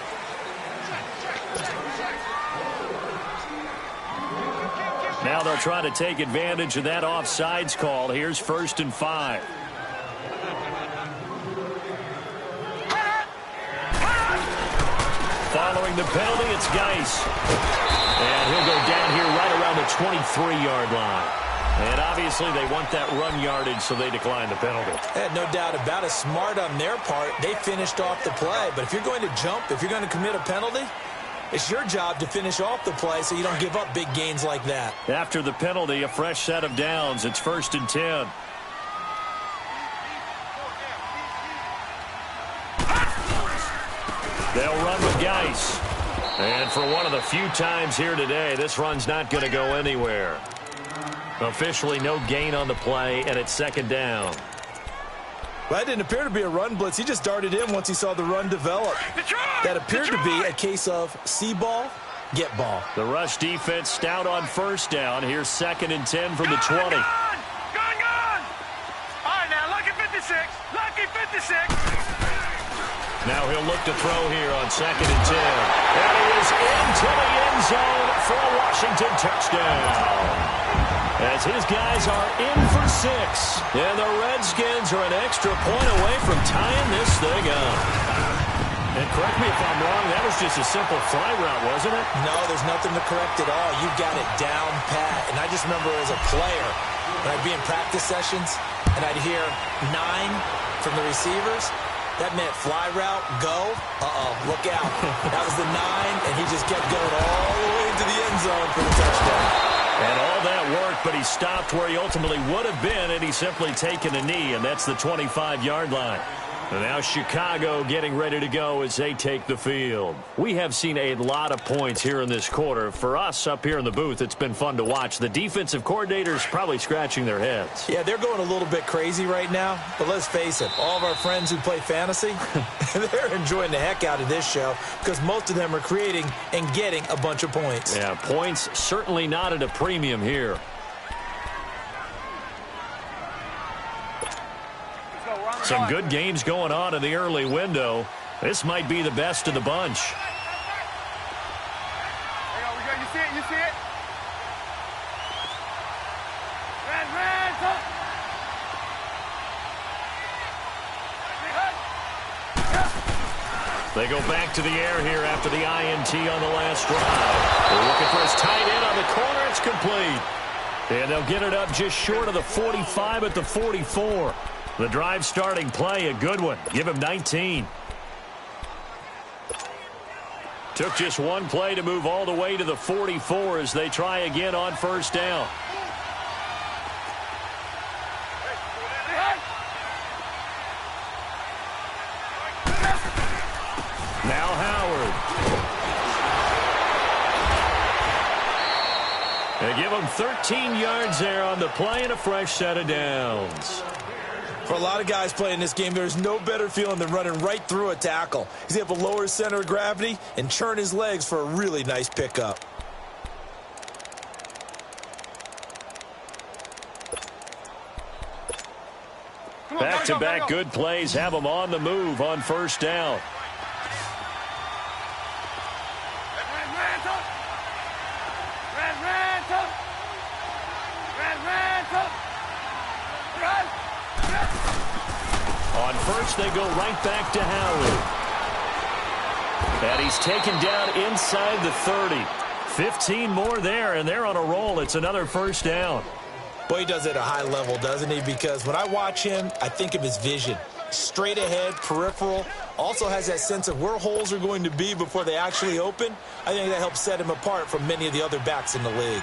Now they'll try to take advantage of that offsides call. Here's 1st and 5. Following the penalty, it's Geis. And he'll go down here right around the 23-yard line. And obviously they want that run yardage, so they decline the penalty. No doubt about it. Smart on their part. They finished off the play. But if you're going to jump, if you're going to commit a penalty, it's your job to finish off the play so you don't give up big gains like that. After the penalty, a fresh set of downs. It's 1st and 10. They'll run with Geis. And for one of the few times here today, this run's not going to go anywhere. Officially no gain on the play, and it's 2nd down. Well, that didn't appear to be a run blitz. He just darted in once he saw the run develop. That appeared to be a case of see ball, get ball. The rush defense stout on 1st down. Here's 2nd and 10 from the 20. Gone! All right, now, lucky 56. Lucky 56. Now he'll look to throw here on 2nd and 10. And he is into the end zone for a Washington touchdown. As his guys are in for 6. And the Redskins are an extra point away from tying this thing up. And correct me if I'm wrong, that was just a simple fly route, wasn't it? No, there's nothing to correct at all. You got it down pat. And I just remember as a player, when I'd be in practice sessions, and I'd hear 9 from the receivers, that meant fly route, go. Look out. That was the 9, and he just kept going all the way to the end zone for the touchdown. And all that worked, but he stopped where he ultimately would have been, and he's simply taken a knee, and that's the 25-yard line. And now Chicago getting ready to go as they take the field. We have seen a lot of points here in this quarter. For us up here in the booth, it's been fun to watch. The defensive coordinators probably scratching their heads. Yeah, they're going a little bit crazy right now. But let's face it, all of our friends who play fantasy, they're enjoying the heck out of this show because most of them are creating and getting a bunch of points. Yeah, points certainly not at a premium here. Some good games going on in the early window. This might be the best of the bunch. You see it? You see it? They go back to the air here after the INT on the last drive. They're looking for his tight end on the corner. It's complete. And they'll get it up just short of the 45 at the 44. The drive starting play, a good one. Give him 19. Took just one play to move all the way to the 44 as they try again on 1st down. Now Howard. They give him 13 yards there on the play and a fresh set of downs. For a lot of guys playing this game, there's no better feeling than running right through a tackle. He's able to lower his center of gravity and churn his legs for a really nice pickup. Back-to-back good plays have them on the move on 1st down. On 1st, they go right back to Howard. And he's taken down inside the 30. 15 more there, and they're on a roll. It's another 1st down. Boy, he does it at a high level, doesn't he? Because when I watch him, I think of his vision. Straight ahead, peripheral. Also has that sense of where holes are going to be before they actually open. I think that helps set him apart from many of the other backs in the league.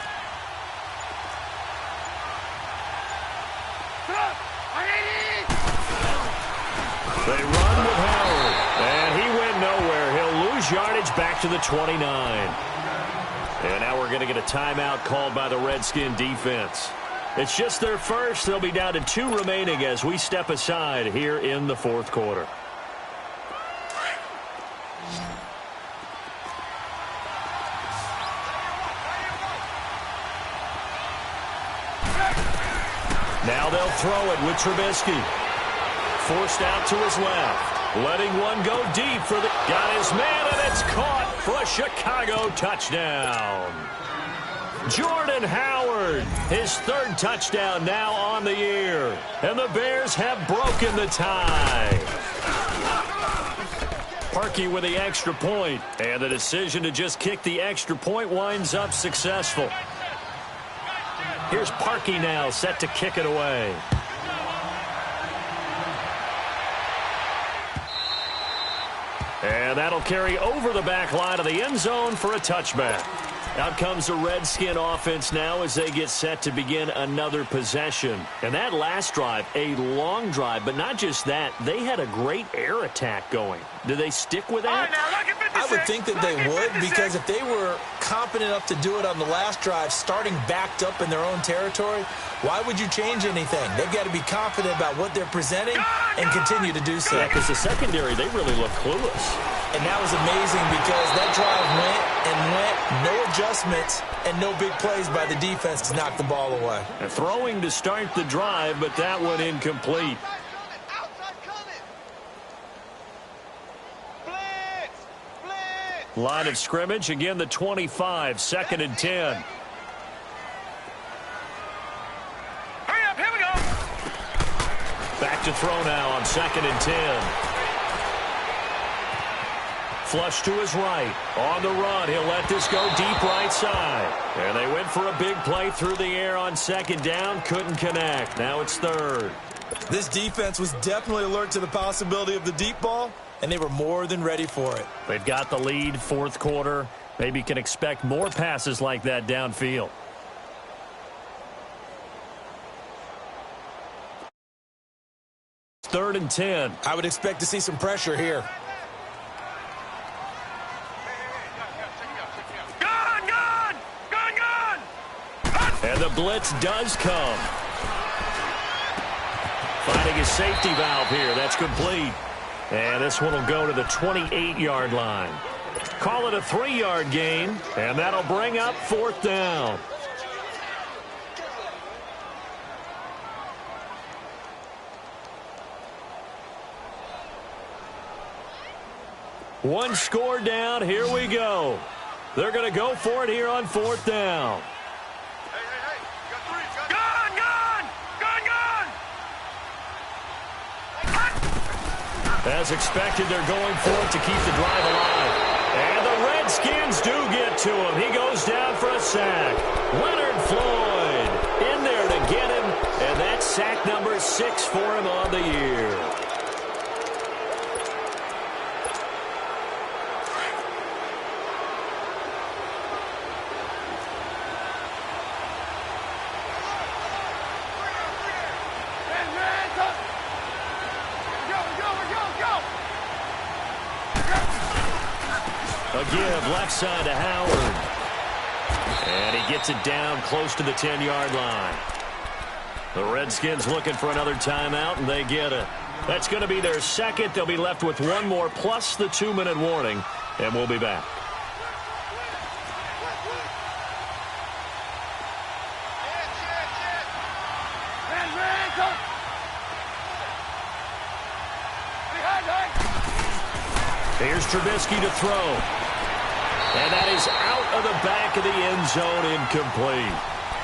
They run with Howard, and he went nowhere. He'll lose yardage back to the 29. And now we're going to get a timeout called by the Redskin defense. It's just their first. They'll be down to 2 remaining as we step aside here in the fourth quarter. Now they'll throw it with Trubisky. Forced out to his left. Letting one go deep for the... Got his man, and it's caught for a Chicago touchdown. Jordan Howard, his 3rd touchdown now on the year. And the Bears have broken the tie. Parkey with the extra point. And the decision to just kick the extra point winds up successful. Here's Parkey now, set to kick it away. And that'll carry over the back line of the end zone for a touchback. Out comes the Redskin offense now as they get set to begin another possession. And that last drive, a long drive, but not just that. They had a great air attack going. Do they stick with that? I would think that they would, because if they were competent enough to do it on the last drive, starting backed up in their own territory, why would you change anything? They've got to be confident about what they're presenting and continue to do so. Yeah, because the secondary, they really look clueless. And that was amazing because that drive went, no adjustments, and no big plays by the defense to knock the ball away. And throwing to start the drive, but that one incomplete. Line of scrimmage, again the 25, 2nd and 10. Hurry up, here we go. Back to throw now on 2nd and 10. Flush to his right. On the run, he'll let this go deep right side. And they went for a big play through the air on 2nd down. Couldn't connect. Now it's 3rd. This defense was definitely alert to the possibility of the deep ball, and they were more than ready for it. They've got the lead, 4th quarter. Maybe can expect more passes like that downfield. Third and 10. I would expect to see some pressure here. And the blitz does come. Finding his safety valve here. That's complete. And this one will go to the 28-yard line. Call it a 3-yard gain, and that'll bring up 4th down. One score down. Here we go. They're going to go for it here on 4th down. As expected, they're going for it to keep the drive alive. And the Redskins do get to him. He goes down for a sack. Leonard Floyd in there to get him. And that's sack number 6 for him on the year. A give left side to Howard. And he gets it down close to the 10-yard line. The Redskins looking for another timeout, and they get it. That's going to be their second. They'll be left with one more plus the 2-minute warning, and we'll be back. Here's Trubisky to throw. And that is out of the back of the end zone, incomplete.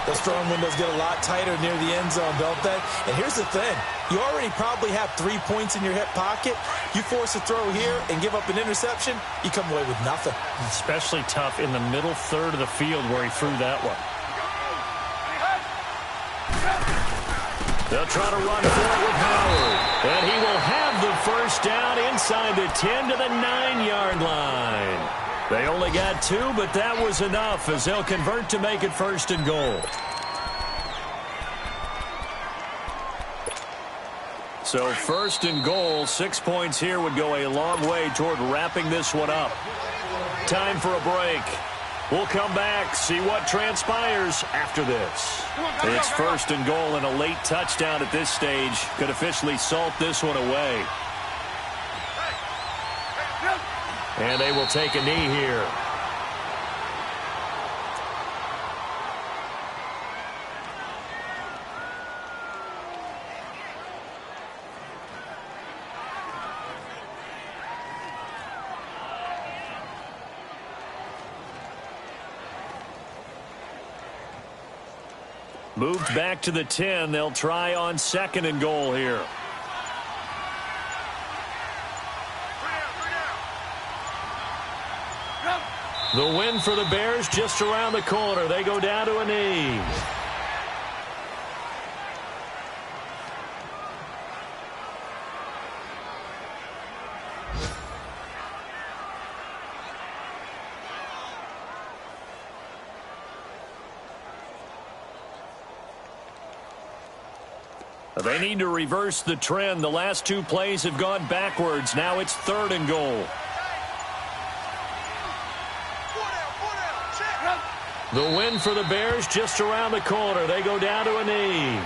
Those throwing windows get a lot tighter near the end zone, don't they? And here's the thing. You already probably have 3 points in your hip pocket. You force a throw here and give up an interception, you come away with nothing. Especially tough in the middle third of the field where he threw that one. They'll try to run for it with Howard. And he will have the first down inside the 10 to the 9-yard line. They only got 2, but that was enough as they'll convert to make it 1st and goal. So first and goal, 6 points here would go a long way toward wrapping this one up. Time for a break. We'll come back, see what transpires after this. It's first and goal, and a late touchdown at this stage could officially salt this one away. And they will take a knee here. Moved back to the 10. They'll try on second and goal here. The win for the Bears just around the corner. They go down to a knee. They need to reverse the trend. The last two plays have gone backwards. Now it's third and goal. The win for the Bears just around the corner. They go down to a knee.